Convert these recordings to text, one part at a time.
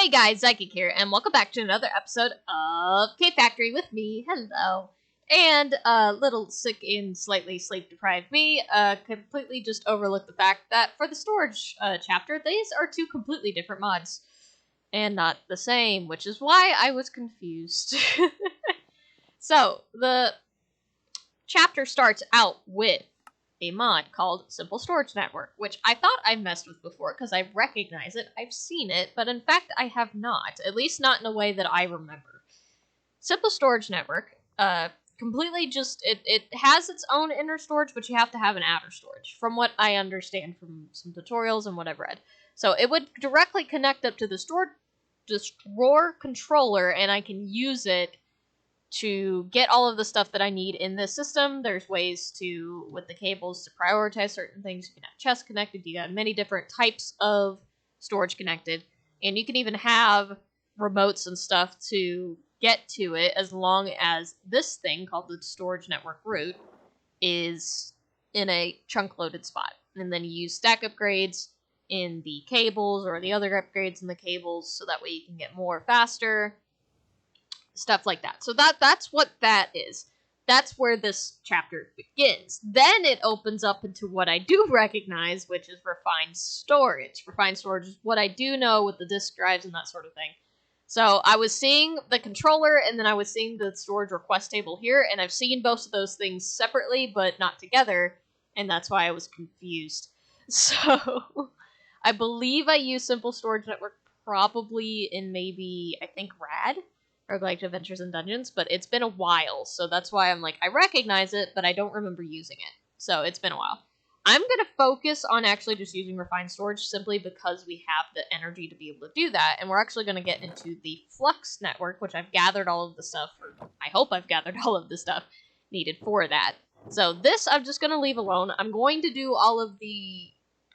Hey guys, Zykic here, and welcome back to another episode of Cave Factory with me. Hello. And little sick and slightly sleep-deprived me completely just overlooked the fact that for the storage chapter, these are two completely different mods. And not the same, which is why I was confused. So, the chapter starts out with a mod called Simple Storage Network, which I thought I messed with before because I recognize it, I've seen it, but in fact I have not, at least not in a way that I remember. Simple Storage Network, completely just, it has its own inner storage, but you have to have an outer storage, from what I understand from some tutorials and what I've read. So it would directly connect up to the drawer controller, and I can use it to get all of the stuff that I need in this system. There's ways to, with the cables, to prioritize certain things. You can have chests connected. You got many different types of storage connected. And you can even have remotes and stuff to get to it as long as this thing called the storage network root is in a chunk loaded spot. And then you use stack upgrades in the cables or the other upgrades in the cables so that way you can get more faster. Stuff like that. So that's what that is. That's where this chapter begins. Then it opens up into what I do recognize, which is refined storage. Refined storage is what I do know with the disk drives and that sort of thing. So I was seeing the controller, and then I was seeing the storage request table here, and I've seen both of those things separately, but not together, and that's why I was confused. So I believe I use Simple Storage Network probably in maybe, I think, RAD? Roguelike Adventures and Dungeons, but it's been a while, so that's why I'm like, I recognize it, but I don't remember using it. So it's been a while. I'm going to focus on actually just using refined storage simply because we have the energy to be able to do that, and we're actually going to get into the Flux network, which I've gathered all of the stuff, or I hope I've gathered all of the stuff needed for that. So this I'm just going to leave alone. I'm going to do all of the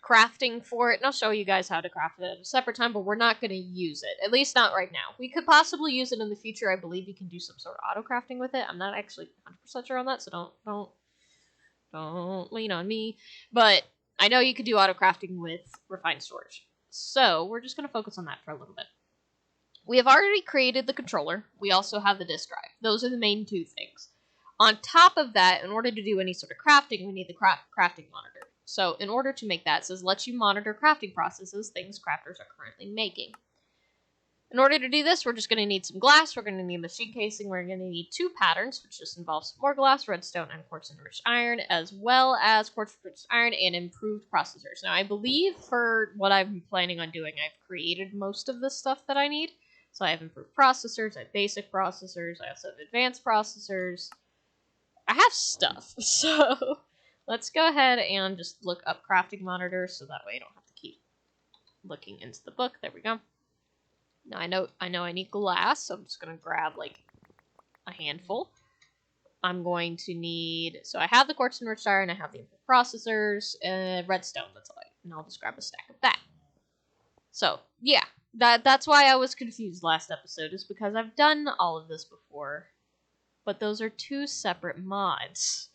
crafting for it, and I'll show you guys how to craft it at a separate time, but we're not going to use it, at least not right now. We could possibly use it in the future. I believe you can do some sort of auto crafting with it. I'm not actually 100% sure on that, so don't lean on me, but I know you could do auto crafting with refined storage. So we're just going to focus on that for a little bit. We have already created the controller. We also have the disk drive. Those are the main two things. On top of that, in order to do any sort of crafting, we need the crafting monitor. So in order to make that, it says lets you monitor crafting processes, things crafters are currently making. In order to do this, we're just going to need some glass, we're going to need machine casing, we're going to need two patterns, which just involves more glass, redstone, and quartz-enriched iron, as well as quartz-enriched iron and improved processors. Now, I believe for what I'm planning on doing, I've created most of the stuff that I need. So I have improved processors, I have basic processors, I also have advanced processors. I have stuff, so let's go ahead and just look up crafting monitors so that way I don't have to keep looking into the book. There we go. Now I know I need glass, so I'm just going to grab like a handful. I'm going to need, so I have the quartz enriched iron, I have the improved processors, redstone, that's all and I'll just grab a stack of that. So, yeah, that's why I was confused last episode, is because I've done all of this before, but those are two separate mods,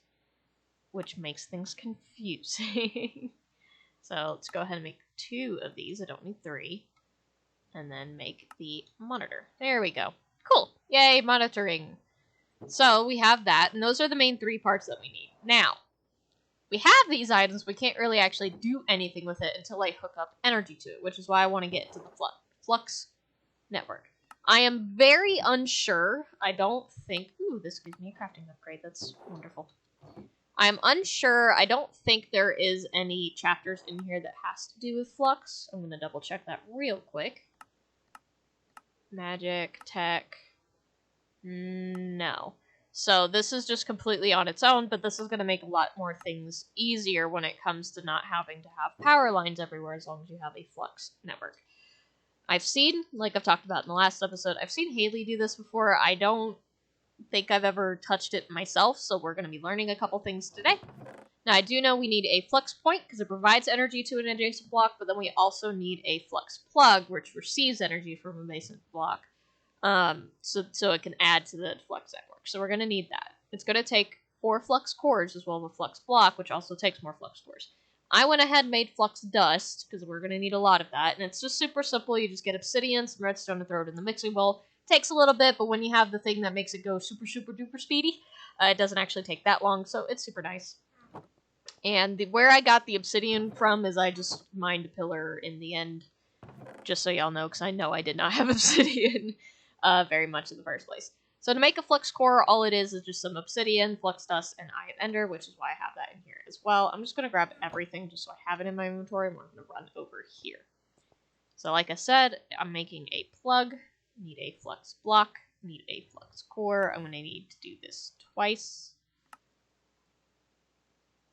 which makes things confusing. So let's go ahead and make 2 of these. I don't need 3. And then make the monitor. There we go. Cool. Yay, monitoring. So we have that, and those are the main 3 parts that we need. Now, we have these items, we can't really actually do anything with it until I hook up energy to it, which is why I want to get to the Flux network. I am very unsure. I don't think... Ooh, this gives me a crafting upgrade. That's wonderful. I'm unsure. I don't think there is any chapters in here that has to do with Flux. I'm going to double check that real quick. Magic, tech... No. So this is just completely on its own, but this is going to make a lot more things easier when it comes to not having to have power lines everywhere as long as you have a Flux network. I've seen, like I've talked about in the last episode, I've seen Haley do this before. I don't think I've ever touched it myself, so we're going to be learning a couple things today. Now, I do know we need a flux point because it provides energy to an adjacent block, but then we also need a flux plug, which receives energy from an adjacent block, so it can add to the flux network. So we're going to need that. It's going to take 4 flux cores as well as a flux block, which also takes more flux cores. I went ahead and made flux dust, because we're going to need a lot of that, and it's just super simple. You just get obsidian, some redstone, and throw it in the mixing bowl. Takes a little bit, but when you have the thing that makes it go super, super duper speedy, it doesn't actually take that long, so it's super nice. And where I got the obsidian from is I just mined a pillar in the end, just so y'all know, because I know I did not have obsidian very much in the first place. So to make a flux core, all it is just some obsidian, flux dust, and eye of ender, which is why I have that in here as well. I'm just going to grab everything just so I have it in my inventory, and we're going to run over here. So like I said, I'm making a plug. Need a flux block, need a flux core. I'm going to need to do this twice.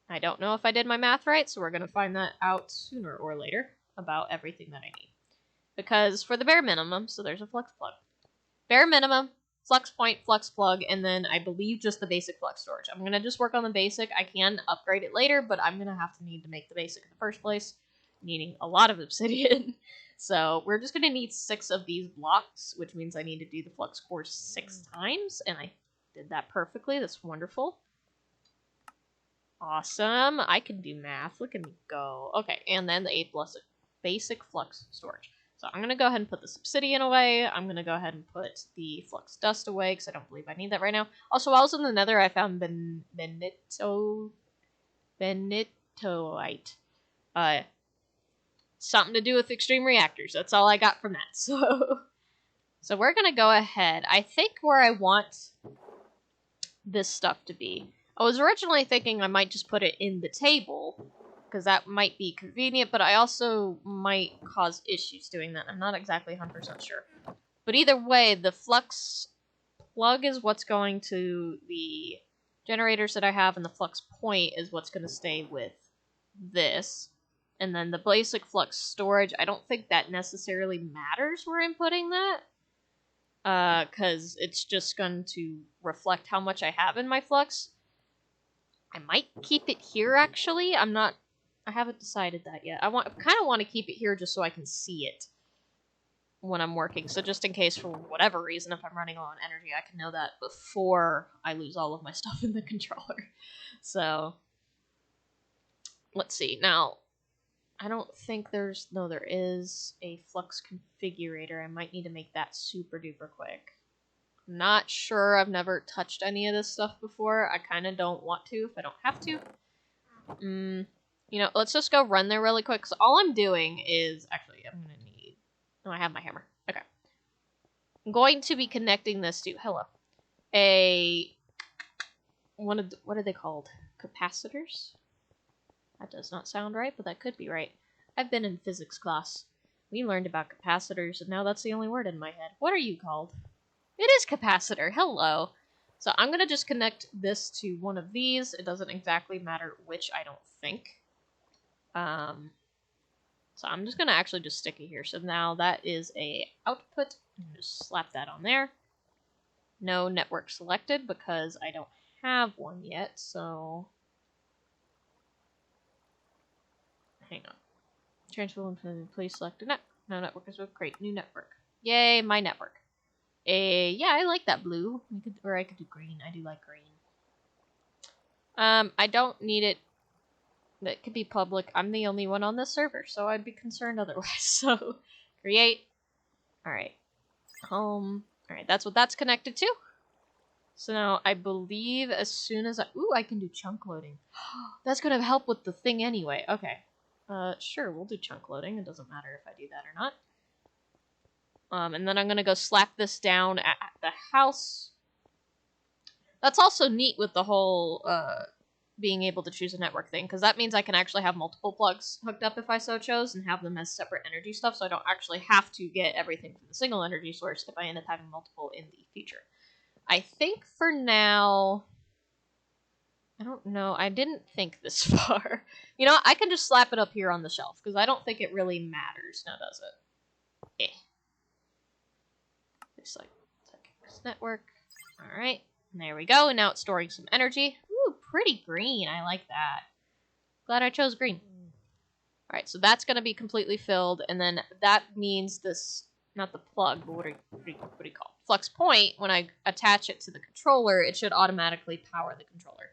I don't know if I did my math right, so we're going to find that out sooner or later about everything that I need. Because for the bare minimum, so there's a flux plug. Bare minimum, flux point, flux plug, and then I believe just the basic flux storage. I'm going to just work on the basic. I can upgrade it later, but I'm going to need to make the basic in the first place, needing a lot of obsidian. So we're just going to need 6 of these blocks, which means I need to do the flux core 6 times, and I did that perfectly. That's wonderful. Awesome. I can do math. Look at me go. Okay, and then the 8 basic flux storage. So I'm going to go ahead and put this obsidian away. I'm going to go ahead and put the flux dust away, because I don't believe I need that right now. Also, while I was in the nether, I found benitoite. Something to do with extreme reactors. That's all I got from that. So we're going to go ahead. I think where I want this stuff to be, I was originally thinking I might just put it in the table, because that might be convenient, but I also might cause issues doing that. I'm not exactly 100% sure. But either way, the flux plug is what's going to the generators that I have, and the flux point is what's going to stay with this. And then the basic flux storage, I don't think that necessarily matters where I'm putting that. Because it's just going to reflect how much I have in my flux. I might keep it here, actually. I haven't decided that yet. I kind of want to keep it here just so I can see it when I'm working. So just in case, for whatever reason, if I'm running low on energy, I can know that before I lose all of my stuff in the controller. So, let's see. Now, I don't think there is a flux configurator. I might need to make that super duper quick. I'm not sure. I've never touched any of this stuff before. I kind of don't want to if I don't have to. You know, let's just go run there really quick. So all I'm doing is, actually, I'm going to need, oh, I have my hammer. Okay. I'm going to be connecting this to, what are they called? Capacitors? That does not sound right, but that could be right. I've been in physics class. We learned about capacitors, and now that's the only word in my head. What are you called? It is capacitor. Hello. So I'm going to just connect this to one of these. It doesn't exactly matter which, I don't think. So I'm just going to actually just stick it here. So now that is a output. Just slap that on there. No network selected because I don't have one yet, so... Hang on. Transfer one, please select a net. No network is with great new network. Yay, my network. Yeah, I like that blue. I could do green. I do like green. I don't need it. That could be public. I'm the only one on this server, so I'd be concerned otherwise. So, create. Alright. Home. Alright, that's what that's connected to. So now, I believe as soon as I can do chunk loading. That's gonna help with the thing anyway. Okay. Sure, we'll do chunk loading. It doesn't matter if I do that or not. And then I'm gonna go slap this down at the house. That's also neat with the whole, being able to choose a network thing, because that means I can actually have multiple plugs hooked up if I so chose, and have them as separate energy stuff, so I don't actually have to get everything from the single energy source if I end up having multiple in the future. I think for now... I don't know. I didn't think this far. You know, I can just slap it up here on the shelf, because I don't think it really matters now, does it? Just like this network. Alright. There we go. And now it's storing some energy. Ooh, pretty green. I like that. Glad I chose green. Alright, so that's going to be completely filled. And then that means this, not the plug, but what do you call it? Flux point, when I attach it to the controller, it should automatically power the controller.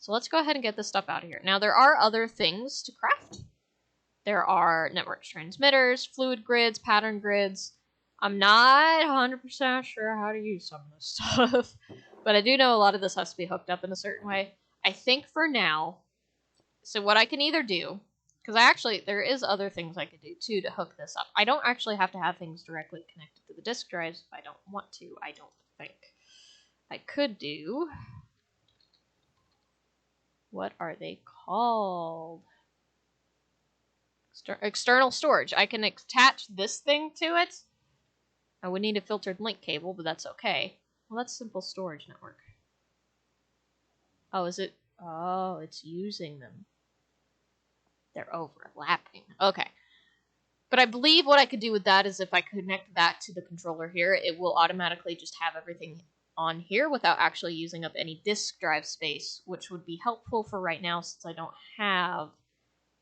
So let's go ahead and get this stuff out of here. Now, there are other things to craft. There are network transmitters, fluid grids, pattern grids. I'm not 100% sure how to use some of this stuff, but I do know a lot of this has to be hooked up in a certain way. I think for now, so what I can either do, because there is other things I could do too to hook this up. I don't actually have to have things directly connected to the disk drives if I don't want to, I don't think. I could do, what are they called? External storage. I can attach this thing to it. I would need a filtered link cable, but that's okay. Well, that's simple storage network. Oh, is it? Oh, it's using them. They're overlapping. Okay. But I believe what I could do with that is if I connect that to the controller here, it will automatically just have everything on here without actually using up any disk drive space, which would be helpful for right now since I don't have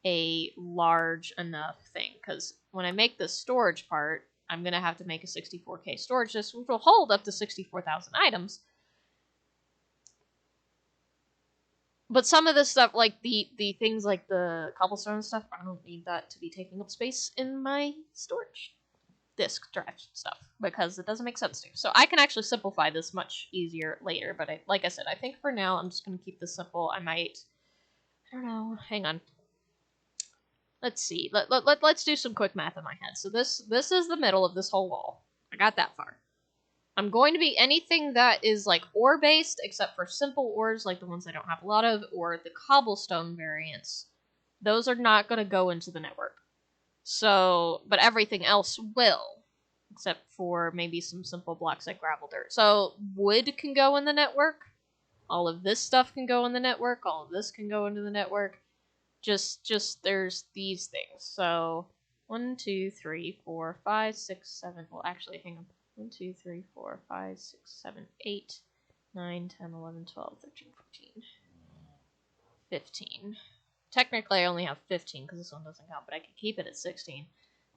a large enough thing. Because when I make this storage part, I'm going to have to make a 64K storage disk, which will hold up to 64,000 items. But some of this stuff, like the things like the cobblestone stuff, I don't need that to be taking up space in my storage disk drive stuff, because it doesn't make sense to. So I can actually simplify this much easier later, but like I said, I think for now I'm just going to keep this simple. I don't know, hang on. Let's see. Let's do some quick math in my head. So this is the middle of this whole wall. I got that far. I'm going to be anything that is like ore based, except for simple ores like the ones I don't have a lot of, or the cobblestone variants. Those are not going to go into the network. So, but everything else will, except for maybe some simple blocks like gravel dirt. So wood can go in the network. All of this stuff can go in the network. All of this can go into the network. Just there's these things. So 1, 2, 3, 4, 5, 6, 7. Well, actually, hang on. 1, 2, 3, 4, 5, 6, 7, 8, 9, 10, 11, 12, 13, 14, 15. Technically, I only have 15 because this one doesn't count, but I could keep it at 16.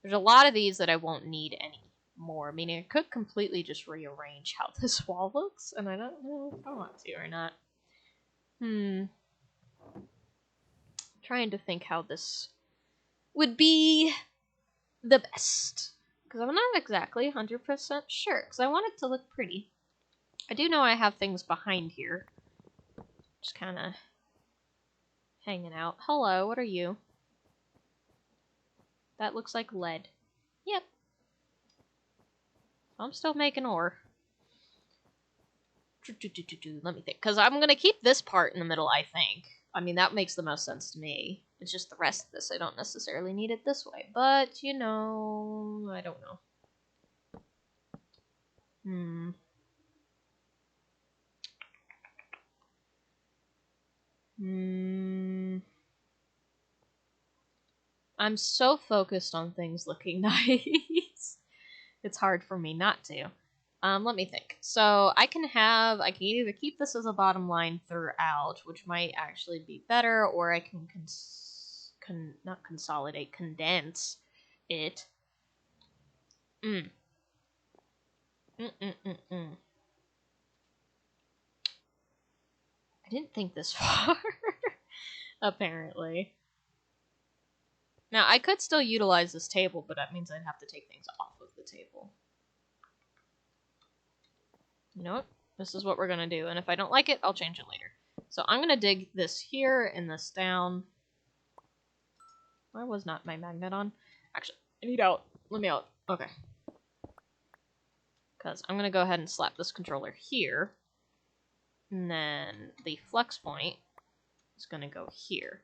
There's a lot of these that I won't need anymore, meaning I could completely just rearrange how this wall looks, and I don't know if I want to or not. Trying to think how this would be the best. Because I'm not exactly 100% sure, because I want it to look pretty. I do know I have things behind here. Just kind of hanging out. Hello, what are you? That looks like lead. Yep. I'm still making ore. Let me think. Because I'm going to keep this part in the middle, I think. I mean, that makes the most sense to me. It's just the rest of this. I don't necessarily need it this way. But, you know, I don't know. I'm so focused on things looking nice. It's hard for me not to. Let me think. So I can either keep this as a bottom line throughout, which might actually be better, or I can not consolidate, condense it. I didn't think this far, apparently. Now, I could still utilize this table, but that means I'd have to take things off of the table. You know what? This is what we're going to do, and if I don't like it, I'll change it later. So I'm going to dig this here and this down. Why was not my magnet on? Actually, I need out. Let me out. Okay. Because I'm going to go ahead and slap this controller here. And then the flux point is going to go here.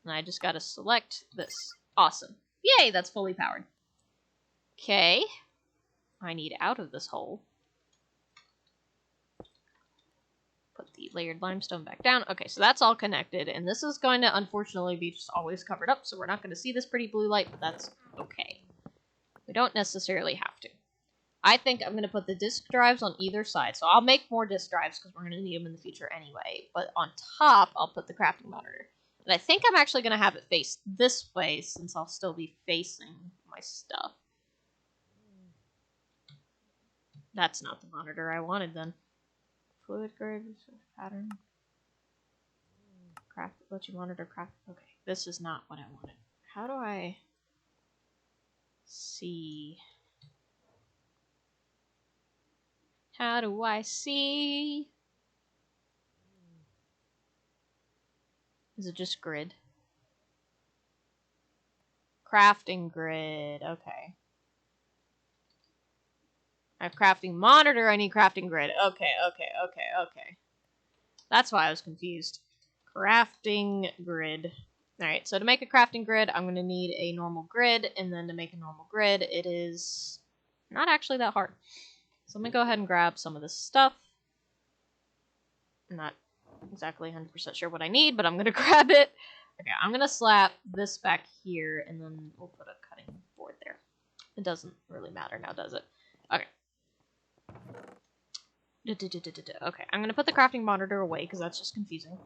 And I just got to select this. Awesome. Yay, that's fully powered. Okay. I need out of this hole. Put the layered limestone back down. Okay, so that's all connected. And this is going to, unfortunately, be just always covered up. So we're not going to see this pretty blue light, but that's okay. We don't necessarily have to. I think I'm going to put the disk drives on either side. So I'll make more disk drives because we're going to need them in the future anyway. But on top, I'll put the crafting monitor. And I think I'm actually going to have it face this way since I'll still be facing my stuff. That's not the monitor I wanted then. Fluid grid pattern. Craft, let you monitor craft. Okay, this is not what I wanted. How do I see? How do I see? Is it just grid? Crafting grid, okay. I have crafting monitor, I need crafting grid. Okay. That's why I was confused. Crafting grid. Alright, so to make a crafting grid, I'm going to need a normal grid, and then to make a normal grid, it is not actually that hard. So let me go ahead and grab some of this stuff. I'm not exactly 100% sure what I need, but I'm going to grab it. Okay, I'm going to slap this back here, and then we'll put a cutting board there. It doesn't really matter now, does it? Okay. Okay, I'm going to put the crafting monitor away, because that's just confusing.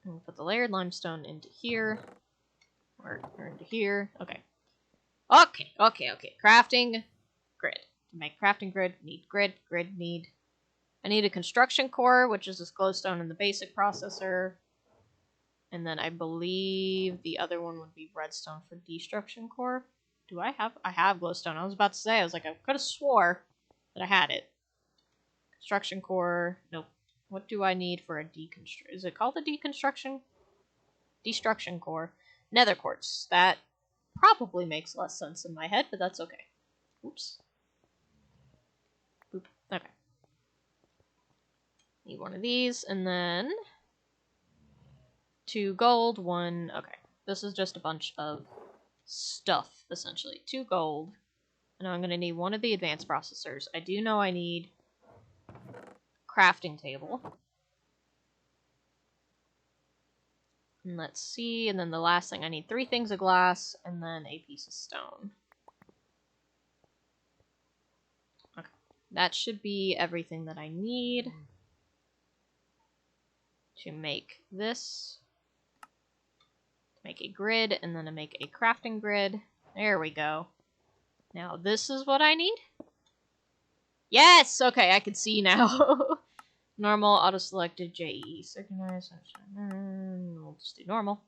I'm going to put the layered limestone into here. Or into here. Okay. Okay. Crafting grid. To make crafting grid, need grid. Grid need... I need a construction core, which is this glowstone in the basic processor. And then I believe the other one would be redstone for destruction core. Do I have... I have glowstone. I was about to say, I was like, I could have swore that I had it. Construction core. Nope. What do I need for a deconstruct? Is it called a deconstruction? Destruction core. Nether quartz. That probably makes less sense in my head, but that's okay. Oops. Boop. Okay. Need one of these, and then 2 gold, 1... Okay. This is just a bunch of stuff, essentially. 2 gold. And I'm going to need one of the advanced processors. I do know I need crafting table. And let's see, and then the last thing, I need 3 things of glass, and then a piece of stone. Okay, that should be everything that I need to make this. To make a grid, and then to make a crafting grid. There we go. Now this is what I need? Yes! Okay, I can see now. Normal, auto-selected, JE, synchronize, we'll just do normal.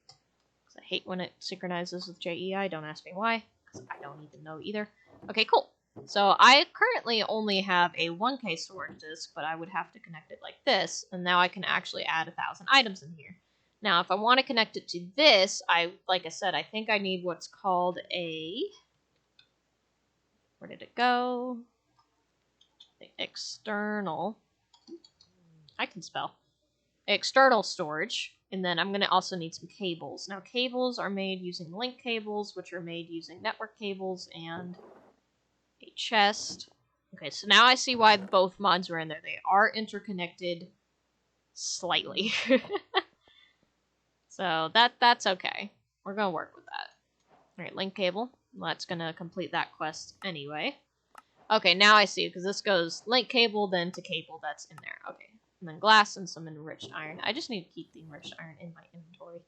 Because I hate when it synchronizes with JEI, don't ask me why, because I don't even know either. Okay, cool. So I currently only have a 1K storage disk, but I would have to connect it like this, and now I can actually add 1,000 items in here. Now, if I want to connect it to this, like I said, I think I need what's called a... Where did it go? The external... I can spell. External storage, and then I'm going to also need some cables. Now, cables are made using link cables, which are made using network cables, and a chest. Okay, so now I see why both mods were in there. They are interconnected slightly. So that's okay. We're going to work with that. Alright, link cable. Well, that's going to complete that quest anyway. Okay, now I see, because this goes link cable, then to cable that's in there. Okay. And then glass and some enriched iron. I just need to keep the enriched iron in my inventory.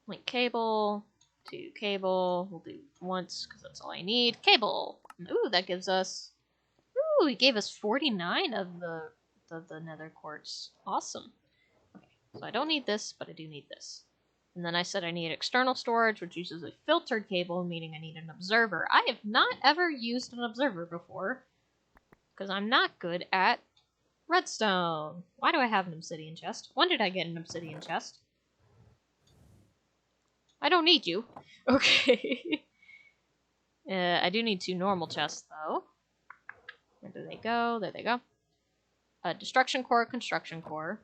Link cable to cable. We'll do once because that's all I need. Cable. Ooh, that gives us... Ooh, it gave us 49 of the nether quartz. Awesome. Okay, so I don't need this, but I do need this. And then I said I need external storage, which uses a filtered cable, meaning I need an observer. I have not ever used an observer before. Because I'm not good at redstone. Why do I have an obsidian chest? When did I get an obsidian chest? I don't need you. Okay. I do need 2 normal chests, though. Where do they go? There they go. Destruction core, construction core.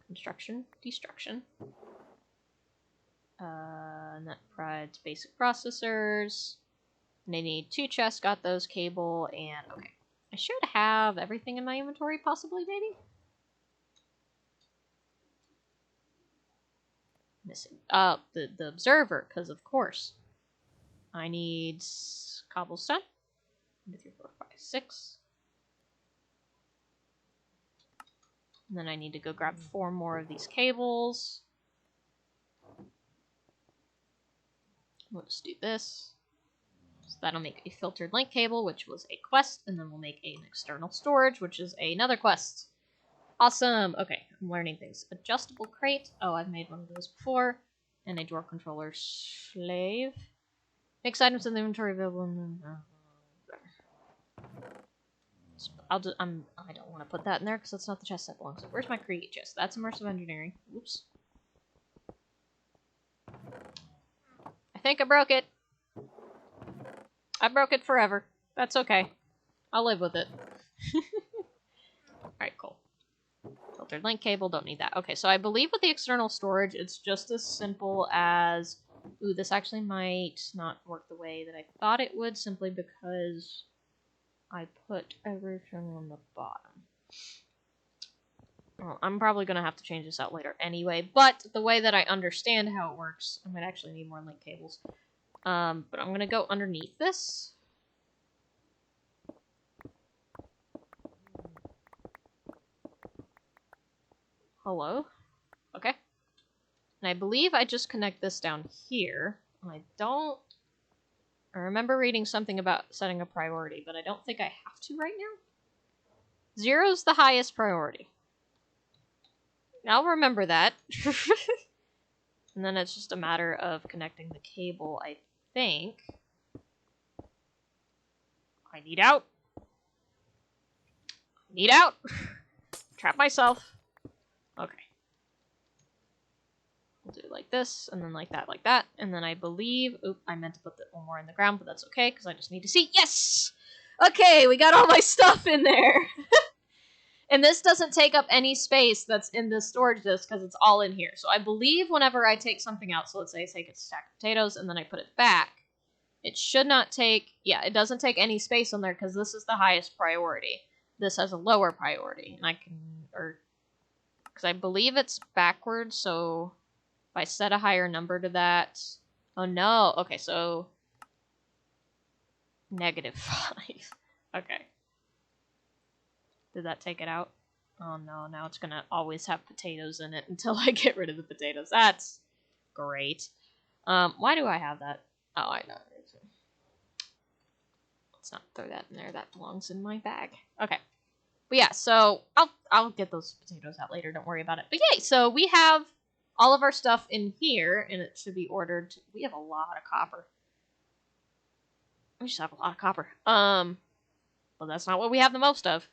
Construction, destruction. And that provides basic processors. And I need 2 chests, got those, cable, and okay. I should have everything in my inventory, possibly, maybe? Missing. The observer, because of course. I need cobblestone. 1, 2, 3, 4, 5, 6. And then I need to go grab 4 more of these cables. We'll just do this. So that'll make a filtered link cable, which was a quest, and then we'll make an external storage, which is another quest. Awesome. Okay, I'm learning things. Adjustable crate. Oh, I've made one of those before. And a drawer controller slave. Makes items in the inventory available. I don't want to put that in there because that's not the chest that belongs to. Where's my create chest? That's immersive engineering. Oops. I think I broke it. I broke it forever. That's okay. I'll live with it. Alright, cool. Filtered link cable, don't need that. Okay, so I believe with the external storage, it's just as simple as... Ooh, this actually might not work the way that I thought it would, simply because I put everything on the bottom. Well, I'm probably going to have to change this out later anyway, but the way that I understand how it works, I might actually need more link cables. But I'm going to go underneath this. Hello? Okay. And I believe I just connect this down here. I remember reading something about setting a priority, but I don't think I have to right now. 0's the highest priority. I'll remember that. And then it's just a matter of connecting the cable, I think. I need out. Need out. Trap myself. Okay. We'll do it like this, and then like that, and then I believe... Oop, I meant to put one more in the ground, but that's okay, because I just need to see... Yes! Okay, we got all my stuff in there! And this doesn't take up any space that's in this storage disk, because it's all in here. So I believe whenever I take something out, so let's say I take a stack of potatoes, and then I put it back, it should not take... Yeah, it doesn't take any space on there, because this is the highest priority. This has a lower priority, and I can... Because I believe it's backwards, so... If I set a higher number to that... Oh no! Okay, so... -5. Okay. Did that take it out? Oh no, now it's gonna always have potatoes in it until I get rid of the potatoes. That's great. Why do I have that? Oh, I know. Let's not throw that in there. That belongs in my bag. Okay. But yeah, so I'll get those potatoes out later. Don't worry about it. But yay! So we have all of our stuff in here, and it should be ordered. We have a lot of copper. We just have a lot of copper. Well, that's not what we have the most of.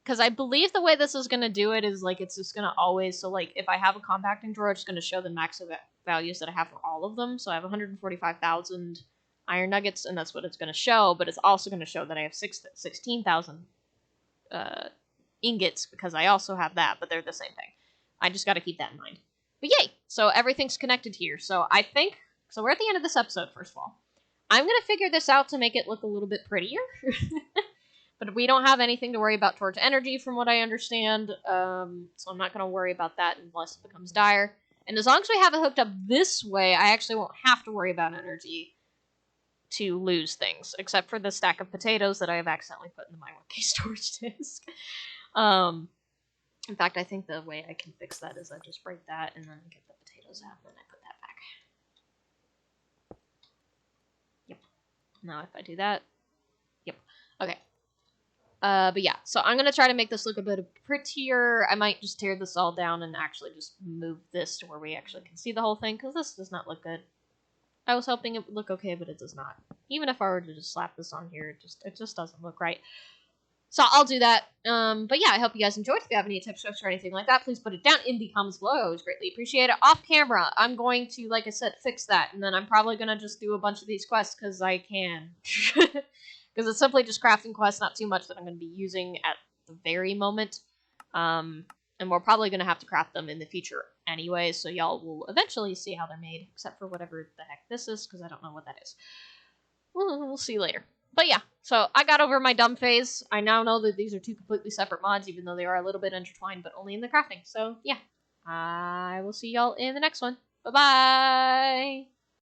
Because I believe the way this is going to do it is, like, it's just going to always... So, like, if I have a compacting drawer, it's going to show the max values that I have for all of them. So I have 145,000 iron nuggets, and that's what it's going to show. But it's also going to show that I have 16,000 ingots, because I also have that, but they're the same thing. I just got to keep that in mind. But yay! So everything's connected here. So I think... So we're at the end of this episode, first of all. I'm going to figure this out to make it look a little bit prettier. But we don't have anything to worry about towards energy, from what I understand. So I'm not going to worry about that unless it becomes dire. And as long as we have it hooked up this way, I actually won't have to worry about energy to lose things. Except for the stack of potatoes that I have accidentally put into my 1K storage disk. In fact, I think the way I can fix that is I just break that and then get the potatoes out, and then I put that back. Yep. Now if I do that... Yep. Okay. But yeah, so I'm going to try to make this look a bit prettier. I might just tear this all down and actually just move this to where we actually can see the whole thing, because this does not look good. I was hoping it would look okay, but it does not. Even if I were to just slap this on here, it just doesn't look right. So I'll do that. But yeah, I hope you guys enjoyed. If you have any tips, tricks, or anything like that, please put it down in the comments below. I always greatly appreciate it. Off camera, I'm going to, like I said, fix that. And then I'm probably going to just do a bunch of these quests because I can. Because it's simply just crafting quests, not too much that I'm going to be using at the very moment. And we're probably going to have to craft them in the future anyway, so y'all will eventually see how they're made, except for whatever the heck this is, because I don't know what that is. We'll see later. But yeah, so I got over my dumb phase. I now know that these are two completely separate mods, even though they are a little bit intertwined, but only in the crafting. So yeah, I will see y'all in the next one. Bye-bye!